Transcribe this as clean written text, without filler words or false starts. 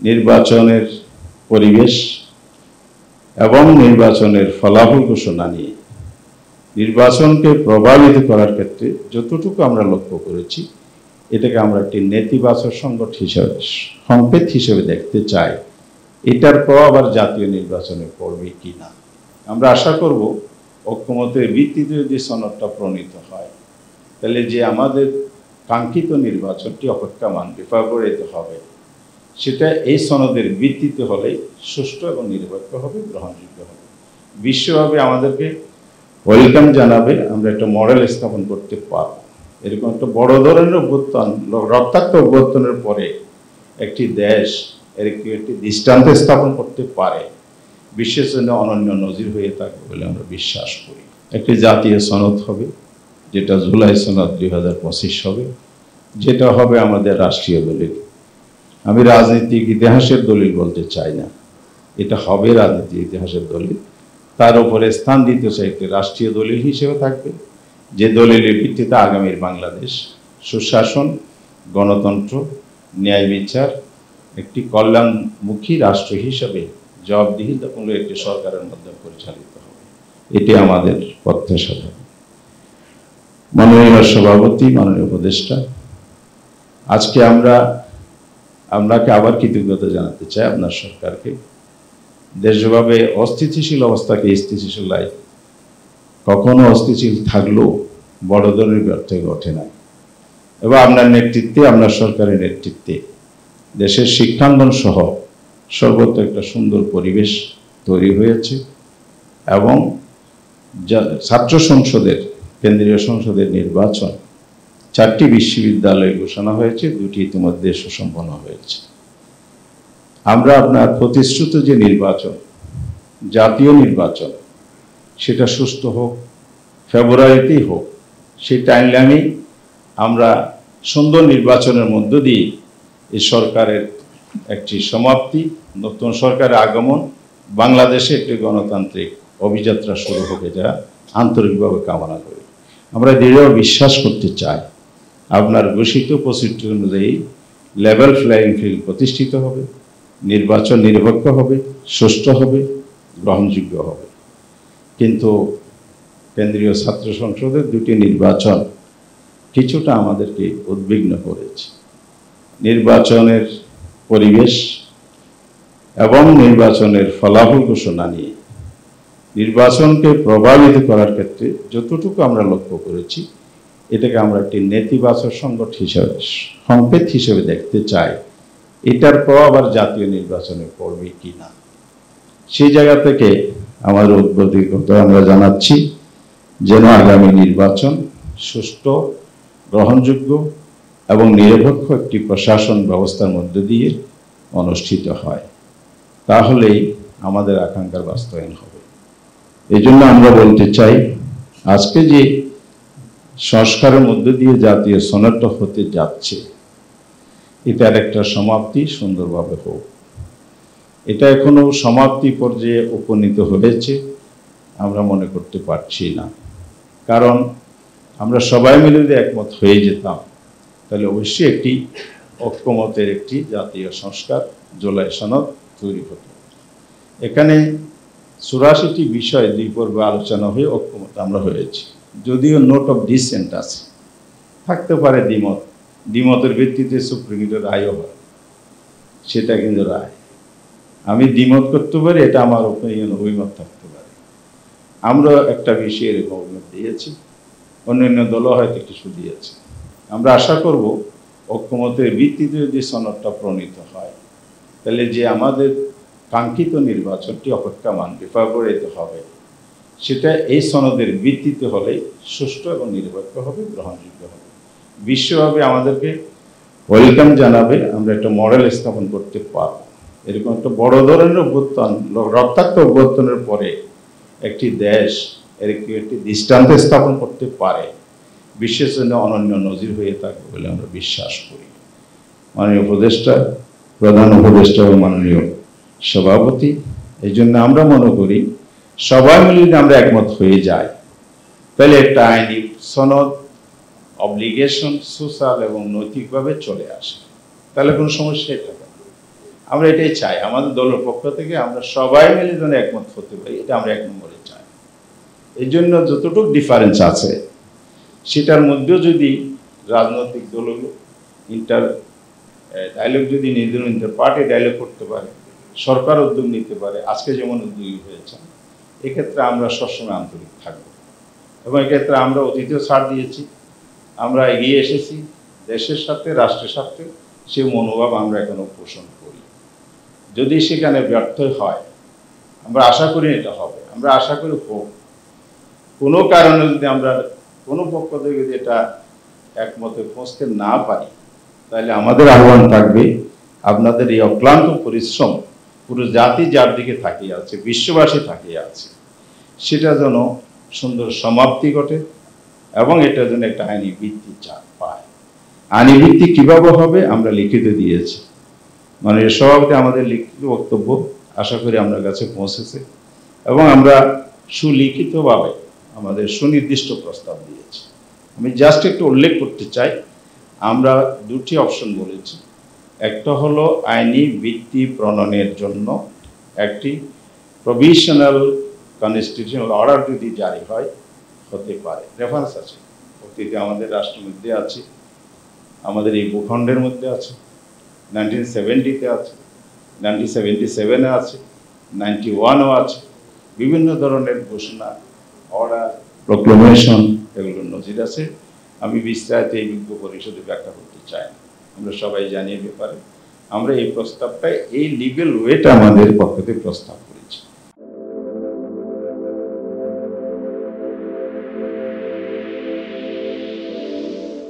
নির্বাচনের পরিবেশ এবং নির্বাচনের ফলাফল ঘোষণা নিয়ে নির্বাচনকে প্রভাবিত করার ক্ষেত্রে যতটুকু আমরা লক্ষ্য করেছি, এটাকে আমরা একটি নেতিবাচক সংকেত হিসেবে দেখতে চাই। এটার প্রভাব আবার জাতীয় নির্বাচনে পড়বে কিনা আমরা আশা করব। ঐক্যমতের ভিত্তিতে যদি সনদটা প্রণীত হয়, তাহলে যে আমাদের কাঙ্ক্ষিত নির্বাচনটি অপেক্ষমান ফেব্রুয়ারিতে হবে, সেটা এই সনদের ভিত্তিতে হলে সুষ্ঠু এবং নিরপেক্ষ হবে, গ্রহণযোগ্য হবে, বিশ্বভাবে আমাদেরকে ওয়েলকাম জানাবে, আমরা একটা মডেল স্থাপন করতে পারব। এরকম একটা বড় ধরনের অভ্যুত্থান, রক্তাক্ত অভ্যুত্থানের পরে একটি দেশ একটি দৃষ্টান্ত স্থাপন করতে পারে, বিশ্বের জন্য অনন্য নজির হয়ে থাকবে বলে আমরা বিশ্বাস করি। একটি জাতীয় সনদ হবে, যেটা জুলাই সনদ 2025 হবে, যেটা হবে আমাদের রাষ্ট্রীয় দলিল। আমি রাজনৈতিক ইতিহাসের দলিল বলতে চাই না, এটা হবে রাজনৈতিক ইতিহাসের দলিল। তার উপরে স্থান দিতে চাই একটি রাষ্ট্রীয় দলিল হিসেবে থাকবে, যে দলিলের ভিত্তিতে আগামীর বাংলাদেশ সুশাসন, গণতন্ত্র, ন্যায় বিচার, একটি কল্যাণমুখী রাষ্ট্র হিসেবে জবাবদিহিতামূলক একটি সরকারের মধ্যে পরিচালিত হবে। এটি আমাদের প্রত্যাশা থাকে। মাননীয় সভাপতি, মাননীয় উপদেষ্টা, আজকে আপনাকে আবার কৃতজ্ঞতা জানাতে চাই আপনার সরকারকে। দেশভাবে অস্থিতিশীল অবস্থাকে স্থিতিশীলায় কখনো অস্থিতিশীল থাকলেও বড় ধরনের ব্যর্থ ঘটে না, এবং আপনার নেতৃত্বে, আপনার সরকারের নেতৃত্বে দেশের শিক্ষাঙ্গন সহ সর্বত্র একটা সুন্দর পরিবেশ তৈরি হয়েছে, এবং ছাত্র সংসদের, কেন্দ্রীয় সংসদের নির্বাচন 4টি বিশ্ববিদ্যালয়ে ঘোষণা হয়েছে, 2টি ইতিমধ্যে সুসম্পন্ন হয়েছে। আমরা আপনার প্রতিশ্রুত যে নির্বাচন, জাতীয় নির্বাচন, সেটা সুষ্ঠু হোক, ফেব্রুয়ারিতেই হোক, সেই টাইমলাইনেই আমরা সুন্দর নির্বাচনের মধ্য দিয়ে এই সরকারের একটি সমাপ্তি, নতুন সরকারের আগমন, বাংলাদেশে একটি গণতান্ত্রিক অভিযাত্রা শুরু হবে, যা আন্তরিকভাবে কামনা করি। আমরা দৃঢ় বিশ্বাস করতে চাই আপনার ঘোষিত প্রতিশ্রুতি অনুযায়ী লেভেল প্লেইং ফিল্ড প্রতিষ্ঠিত হবে, নির্বাচন নিরপেক্ষ হবে, সুষ্ঠু হবে, গ্রহণযোগ্য হবে। কিন্তু কেন্দ্রীয় ছাত্র সংসদের 2টি নির্বাচন কিছুটা আমাদেরকে উদ্বিগ্ন করেছে। নির্বাচনের পরিবেশ এবং নির্বাচনের ফলাফল ঘোষণা নিয়ে নির্বাচনকে প্রভাবিত করার ক্ষেত্রে যতটুকু আমরা লক্ষ্য করেছি, এটাকে আমরা একটি নেতিবাচক সংকেত হিসেবে দেখতে চাই। এটার প্রভাব আবার জাতীয় নির্বাচনে পড়বে কিনা সেই জায়গা থেকে আমাদের উদ্বোধকতা আমরা জানাচ্ছি, যেন আগামী নির্বাচন সুষ্ঠু, গ্রহণযোগ্য এবং নিরপেক্ষ একটি প্রশাসন ব্যবস্থার মধ্য দিয়ে অনুষ্ঠিত হয়, তাহলেই আমাদের আকাঙ্ক্ষার বাস্তবায়ন হবে। এই জন্য আমরা বলতে চাই, আজকে যে সংস্কারের মধ্য দিয়ে জাতীয় সনদটা হতে যাচ্ছে, এটার একটা সমাপ্তি সুন্দরভাবে হোক। এটা এখনো সমাপ্তি পর্যায়ে উপনীত হয়েছে আমরা মনে করতে পারছি না, কারণ আমরা সবাই মিলে যদি একমত হয়ে যেতাম, তাহলে অবশ্যই একটি ঐক্যমতের একটি জাতীয় সংস্কার জুলাই সনদ তৈরি হতো। এখানে 84টি বিষয় 2 পর্বে আলোচনা হয়ে ঐক্যমত আমরা হয়েছি, যদিও নোট অফ ডিসেন্ট আছে, থাকতে পারে দ্বিমতের ভিত্তিতে সুপ্রিম কোর্টের রায়ও হয়, সেটা কিন্তু রায়। আমি দ্বিমত করতে পারি, এটা আমার ওপিনিয়ন, অভিমত থাকতে পারে। আমরা একটা বিষয়ে এরকম অভিমত দিয়েছি, অন্যান্য দলও হয়তো কিছু দিয়েছে। আমরা আশা করব ঐক্যমতের ভিত্তিতে যদি সনদটা প্রণীত হয়, তাহলে যে আমাদের কাঙ্ক্ষিত নির্বাচনটি অপেক্ষমান ফেব্রুয়ারিতে হবে, সেটা এই সনদের ভিত্তিতে হলে সুষ্ঠু এবং নিরপেক্ষ হবে, গ্রহণযোগ্য হবে, বিশ্বভাবে আমাদেরকে ওয়েলকাম জানাবে, আমরা একটা মডেল স্থাপন করতে পারব। এরকম একটা বড় ধরনের অভ্যুত্থান, রক্তাক্ত অভ্যুত্থানের পরে একটি দেশ একটি দৃষ্টান্ত স্থাপন করতে পারে, বিশ্বের জন্য অনন্য নজির হয়ে থাকবে বলে আমরা বিশ্বাস করি। মাননীয় উপদেষ্টা, প্রধান উপদেষ্টা এবং মাননীয় সভাপতি, এই জন্য আমরা মনে করি সবাই মিলে যদি আমরা একমত হয়ে যাই, তাহলে একটা আইনি সনদ অব্লিগেশন সোশ্যাল এবং নৈতিকভাবে চলে আসে, তাহলে কোনো সমস্যাই থাকে না। আমরা এটাই চাই, আমাদের দলের পক্ষ থেকে আমরা সবাই মিলে যেন একমত হতে পারি, এটা আমরা 1 নম্বরে চাই। এই জন্য যতটুকু ডিফারেন্স আছে সেটার মধ্যেও যদি রাজনৈতিক দলগুলো ডায়লগ যদি নিজের পার্টি ডায়লগ করতে পারে, সরকার উদ্যোগ নিতে পারে, আজকে যেমন উদ্যোগী হয়েছে, এক্ষেত্রে আমরা সবসময় আন্তরিক থাকব। এবং এক্ষেত্রে আমরা অতীতেও ছাড় দিয়েছি, আমরা এগিয়ে এসেছি দেশের সাথে, রাষ্ট্রের সাথে, সে মনোভাব আমরা এখনো পোষণ করি। যদি সেখানে ব্যর্থ হয়, আমরা আশা করি এটা হবে, আমরা আশা করি হোক, কোনো কারণে যদি আমরা কোনো পক্ষ থেকে যদি এটা একমতে পৌঁছতে না পারি, তাহলে আমাদের আহ্বান থাকবে আপনাদের এই অক্লান্ত পরিশ্রম পুরো জাতি যার দিকে তাকিয়ে আছে, বিশ্ববাসী তাকিয়ে আছে, সেটা যেন সুন্দর সমাপ্তি ঘটে এবং এটা যেন একটা আইনি ভিত্তি পায়। আইনি ভিত্তি কিভাবে হবে আমরা লিখিত দিয়েছি, মানে সভাপতি আমাদের লিখিত বক্তব্য আশা করি আপনার কাছে পৌঁছেছে এবং আমরা সুলিখিতভাবে আমাদের সুনির্দিষ্ট প্রস্তাব দিয়েছি। আমি জাস্ট একটু উল্লেখ করতে চাই, আমরা 2টি অপশন বলেছি। একটা হলো আইনি ভিত্তি প্রণয়নের জন্য একটি প্রভিশনাল কনস্টিটিউশনাল অর্ডার যদি জারি হয়, হতে পারে, রেফারেন্স আছে, অতীতে আমাদের রাষ্ট্রের মধ্যে আছে, আমাদের এই ভূখণ্ডের মধ্যে আছে, 1970-তে আছে, 1977-এ আছে, 91-ও আছে, বিভিন্ন ধরনের ঘোষণা, অর্ডার, প্রক্লেমেশন, এগুলোর নজির আছে। আমি বিস্তারিত এই বিজ্ঞ পরিষদে ব্যাখ্যা করতে চাই না, আমরা সবাই জানি এ ব্যাপারে। আমরা এই প্রস্তাবটা, এই লিগ্যাল ওয়েটা আমাদের পক্ষ থেকে প্রস্তাব